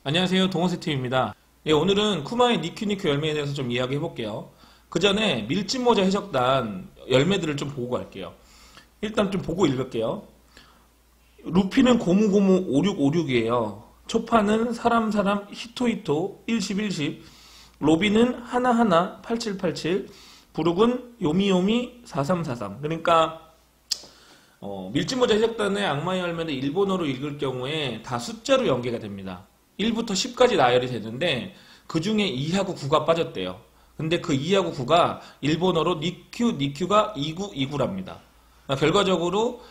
안녕하세요, 동호세팀입니다. 예, 오늘은 쿠마의 니큐니큐 열매에 대해서 좀 이야기해 볼게요. 그 전에 밀짚모자 해적단 열매들을 좀 보고 갈게요. 일단 좀 보고 읽을게요. 루피는 고무고무 5656이에요. 초파는 사람사람 히토히토 1010, 로비는 하나하나 8787, 부룩은 요미요미 4343. 그러니까 밀짚모자 해적단의 악마의 열매를 일본어로 읽을 경우에 다 숫자로 연계가 됩니다. 1부터 10까지 나열이 되는데 그 중에 2하고 9가 빠졌대요. 근데 그 2하고 9가 일본어로 니큐가 2929랍니다. 결과적으로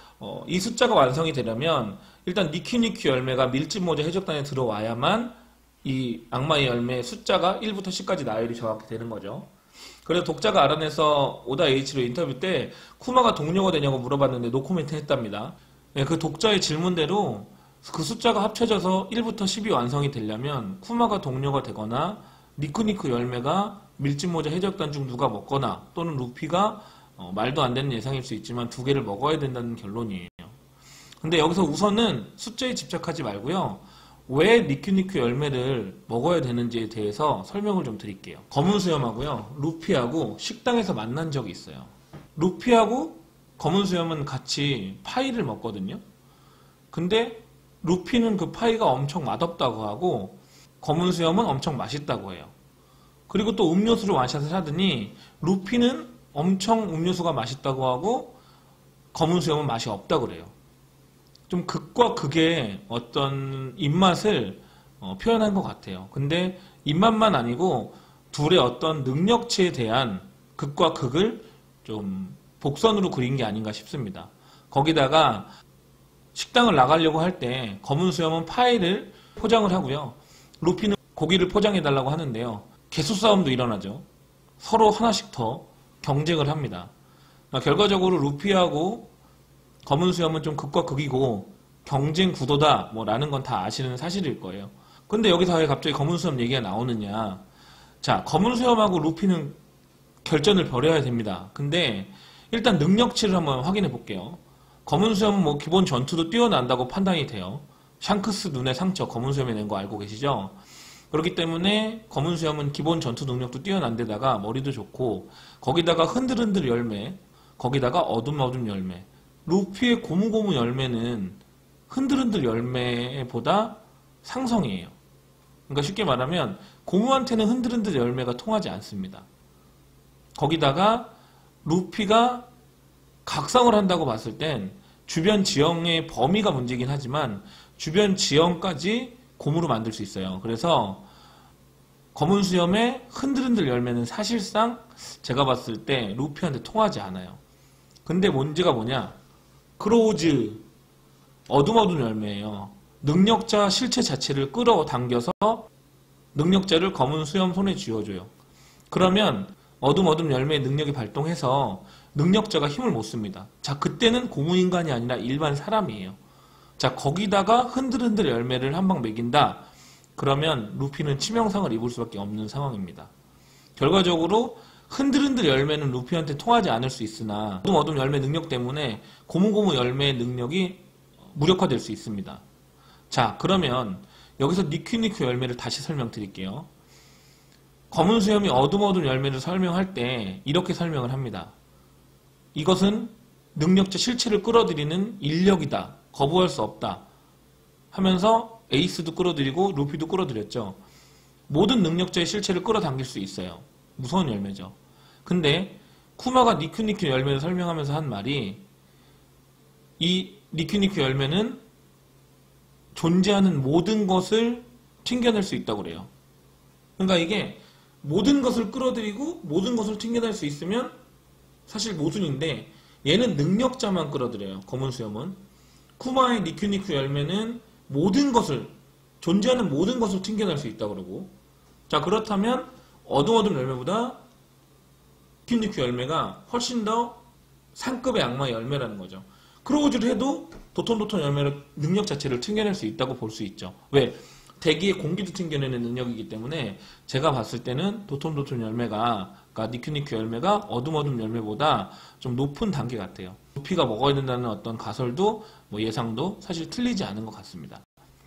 이 숫자가 완성이 되려면 일단 니큐 열매가 밀짚모자 해적단에 들어와야만 이 악마의 열매 숫자가 1부터 10까지 나열이 정확히 되는 거죠. 그래서 독자가 알아내서 오다 H로 인터뷰 때 쿠마가 동료가 되냐고 물어봤는데 노코멘트 했답니다. 그 독자의 질문대로 그 숫자가 합쳐져서 1부터 10이 완성이 되려면 쿠마가 동료가 되거나 니쿠니쿠 열매가 밀짚모자 해적단 중 누가 먹거나 또는 루피가 말도 안 되는 예상일 수 있지만 두 개를 먹어야 된다는 결론이에요. 근데 여기서 우선은 숫자에 집착하지 말고요. 왜 니큐니쿠 열매를 먹어야 되는지에 대해서 설명을 좀 드릴게요. 검은 수염하고요. 루피하고 식당에서 만난 적이 있어요. 루피하고 검은 수염은 같이 파이를 먹거든요. 근데 루피는 그 파이가 엄청 맛없다고 하고 검은 수염은 엄청 맛있다고 해요. 그리고 또 음료수로 완샷을 하더니 루피는 엄청 음료수가 맛있다고 하고 검은 수염은 맛이 없다고 그래요. 좀 극과 극의 어떤 입맛을 표현한 것 같아요. 근데 입맛만 아니고 둘의 어떤 능력치에 대한 극과 극을 좀 복선으로 그린 게 아닌가 싶습니다. 거기다가 식당을 나가려고 할 때 검은 수염은 파이를 포장을 하고요. 루피는 고기를 포장해달라고 하는데요. 개수 싸움도 일어나죠. 서로 하나씩 더 경쟁을 합니다. 결과적으로 루피하고 검은 수염은 좀 극과 극이고 경쟁 구도다 라는 건 다 아시는 사실일 거예요. 근데 여기서 왜 갑자기 검은 수염 얘기가 나오느냐. 자, 검은 수염하고 루피는 결전을 벌여야 됩니다. 근데 일단 능력치를 한번 확인해 볼게요. 검은 수염은 기본 전투도 뛰어난다고 판단이 돼요. 샹크스 눈의 상처 검은 수염이 낸 거 알고 계시죠? 그렇기 때문에 검은 수염은 기본 전투 능력도 뛰어난 데다가 머리도 좋고 거기다가 흔들흔들 열매, 거기다가 어둠어둠 열매. 루피의 고무고무 열매는 흔들흔들 열매보다 상성이에요. 그러니까 쉽게 말하면 고무한테는 흔들흔들 열매가 통하지 않습니다. 거기다가 루피가 각성을 한다고 봤을 땐 주변 지형의 범위가 문제긴 하지만 주변 지형까지 고무로 만들 수 있어요. 그래서 검은 수염의 흔들흔들 열매는 사실상 제가 봤을 때 루피한테 통하지 않아요. 근데 문제가 뭐냐? 크로우즈 어둠어둠 열매예요. 능력자 실체 자체를 끌어당겨서 능력자를 검은 수염 손에 쥐어줘요. 그러면 어둠어둠 열매의 능력이 발동해서 능력자가 힘을 못 씁니다. 자, 그때는 고무인간이 아니라 일반 사람이에요. 자, 거기다가 흔들흔들 열매를 한 방 먹인다. 그러면 루피는 치명상을 입을 수밖에 없는 상황입니다. 결과적으로 흔들흔들 열매는 루피한테 통하지 않을 수 있으나 어둠어둠 열매 능력 때문에 고무고무 열매의 능력이 무력화될 수 있습니다. 자, 그러면 여기서 니큐니큐 열매를 다시 설명드릴게요. 검은 수염이 어둠어둠 열매를 설명할 때 이렇게 설명을 합니다. 이것은 능력자 실체를 끌어들이는 인력이다. 거부할 수 없다. 하면서 에이스도 끌어들이고 루피도 끌어들였죠. 모든 능력자의 실체를 끌어당길 수 있어요. 무서운 열매죠. 근데 쿠마가 니큐니큐 열매를 설명하면서 한 말이 이 니큐니큐 열매는 존재하는 모든 것을 튕겨낼 수 있다고 그래요. 그러니까 이게 모든 것을 끌어들이고 모든 것을 튕겨낼 수 있으면 사실 모순인데 얘는 능력자만 끌어들여요. 검은 수염은. 쿠마의 니큐니쿠 열매는 모든 것을 존재하는 모든 것을 튕겨낼 수 있다고 그러고 자 그렇다면 어둠어둠 열매보다 니큐니쿠 열매가 훨씬 더 상급의 악마의 열매라는 거죠. 크로우즈를 해도 도톤도톤 열매를 능력 자체를 튕겨낼 수 있다고 볼 수 있죠. 왜? 대기의 공기도 튕겨내는 능력이기 때문에 제가 봤을 때는 도톤도톤 열매가 그러니까 니큐니큐 열매가 어둠어둠 열매보다 좀 높은 단계 같아요. 루피가 먹어야 된다는 어떤 가설도 예상도 사실 틀리지 않은 것 같습니다.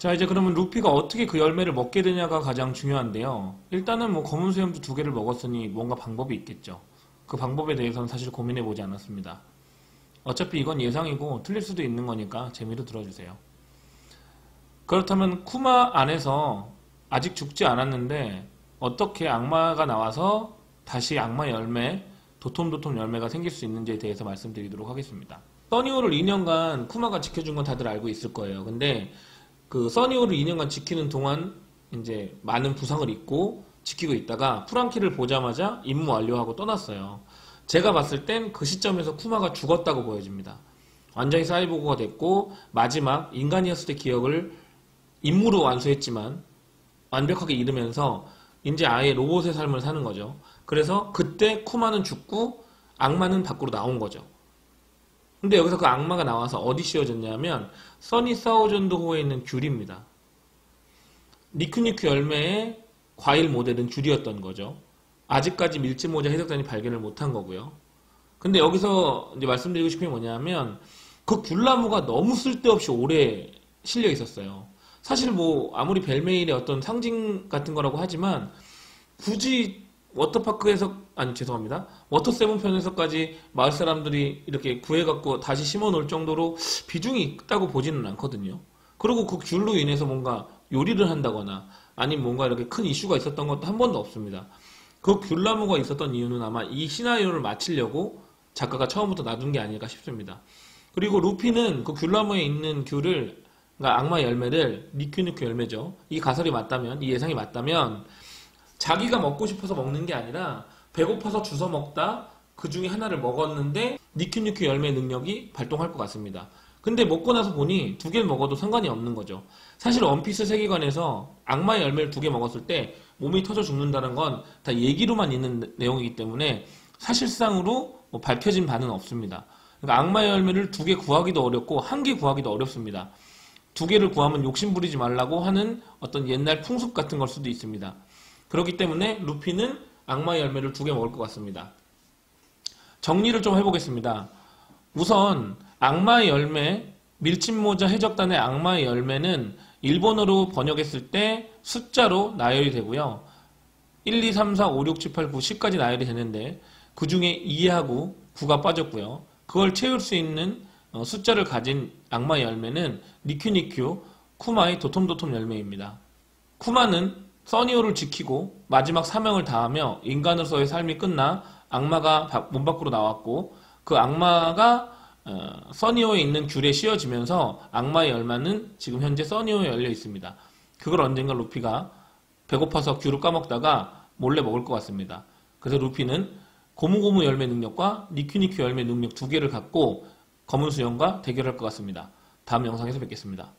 자, 이제 그러면 루피가 어떻게 그 열매를 먹게 되냐가 가장 중요한데요. 일단은 뭐 검은 수염도 2개를 먹었으니 뭔가 방법이 있겠죠. 그 방법에 대해서는 사실 고민해보지 않았습니다. 어차피 이건 예상이고 틀릴 수도 있는 거니까 재미로 들어주세요. 그렇다면 쿠마 안에서 아직 죽지 않았는데 어떻게 악마가 나와서 다시 악마 열매, 도톰도톰 열매가 생길 수 있는지에 대해서 말씀드리도록 하겠습니다. 써니오를 2년간 쿠마가 지켜준 건 다들 알고 있을 거예요. 근데 그 써니오를 2년간 지키는 동안 이제 많은 부상을 입고 지키고 있다가 프랑키를 보자마자 임무 완료하고 떠났어요. 제가 봤을 땐 그 시점에서 쿠마가 죽었다고 보여집니다. 완전히 사이보그가 됐고 마지막 인간이었을 때 기억을 임무로 완수했지만 완벽하게 잃으면서 이제 아예 로봇의 삶을 사는 거죠. 그래서 그때 쿠마는 죽고 악마는 밖으로 나온 거죠. 근데 여기서 그 악마가 나와서 어디 씌워졌냐면 써니 사우전드호에 있는 귤입니다. 니큐니큐 열매의 과일 모델은 귤이었던 거죠. 아직까지 밀짚모자 해적단이 발견을 못한 거고요. 근데 여기서 이제 말씀드리고 싶은 게 뭐냐면 그 귤나무가 너무 쓸데없이 오래 실려 있었어요. 사실 뭐 아무리 벨메일의 어떤 상징 같은 거라고 하지만 굳이 워터파크에서 아니 죄송합니다. 워터7 편에서까지 마을 사람들이 이렇게 구해갖고 다시 심어 놓을 정도로 비중이 있다고 보지는 않거든요. 그리고 그 귤로 인해서 뭔가 요리를 한다거나 아니면 뭔가 이렇게 큰 이슈가 있었던 것도 한 번도 없습니다. 그 귤나무가 있었던 이유는 아마 이 시나리오를 마치려고 작가가 처음부터 놔둔 게 아닐까 싶습니다. 그리고 루피는 그 귤나무에 있는 귤을, 그러니까 악마 열매를, 니큐니큐 열매죠. 이 가설이 맞다면, 이 예상이 맞다면 자기가 먹고 싶어서 먹는 게 아니라 배고파서 주워 먹다 그 중에 하나를 먹었는데 니큐니큐 열매 능력이 발동할 것 같습니다. 근데 먹고 나서 보니 2개를 먹어도 상관이 없는 거죠. 사실 원피스 세계관에서 악마의 열매를 2개 먹었을 때 몸이 터져 죽는다는 건 다 얘기로만 있는 내용이기 때문에 사실상으로 뭐 밝혀진 바는 없습니다. 그러니까 악마의 열매를 2개 구하기도 어렵고 1개 구하기도 어렵습니다. 2개를 구하면 욕심 부리지 말라고 하는 어떤 옛날 풍습 같은 걸 수도 있습니다. 그렇기 때문에 루피는 악마의 열매를 2개 먹을 것 같습니다. 정리를 좀 해보겠습니다. 우선 악마의 열매, 밀짚모자 해적단의 악마의 열매는 일본어로 번역했을 때 숫자로 나열이 되고요. 1, 2, 3, 4, 5, 6, 7, 8, 9, 10까지 나열이 되는데 그 중에 2하고 9가 빠졌고요. 그걸 채울 수 있는 숫자를 가진 악마의 열매는 니큐니큐, 쿠마의 도톰도톰 열매입니다. 쿠마는 써니오를 지키고 마지막 사명을 다하며 인간으로서의 삶이 끝나 악마가 몸 밖으로 나왔고 그 악마가 써니오에 있는 귤에 씌워지면서 악마의 열매는 지금 현재 써니오에 열려 있습니다. 그걸 언젠가 루피가 배고파서 귤을 까먹다가 몰래 먹을 것 같습니다. 그래서 루피는 고무고무 열매 능력과 니큐니큐 열매 능력 2개를 갖고 검은 수염과 대결할 것 같습니다. 다음 영상에서 뵙겠습니다.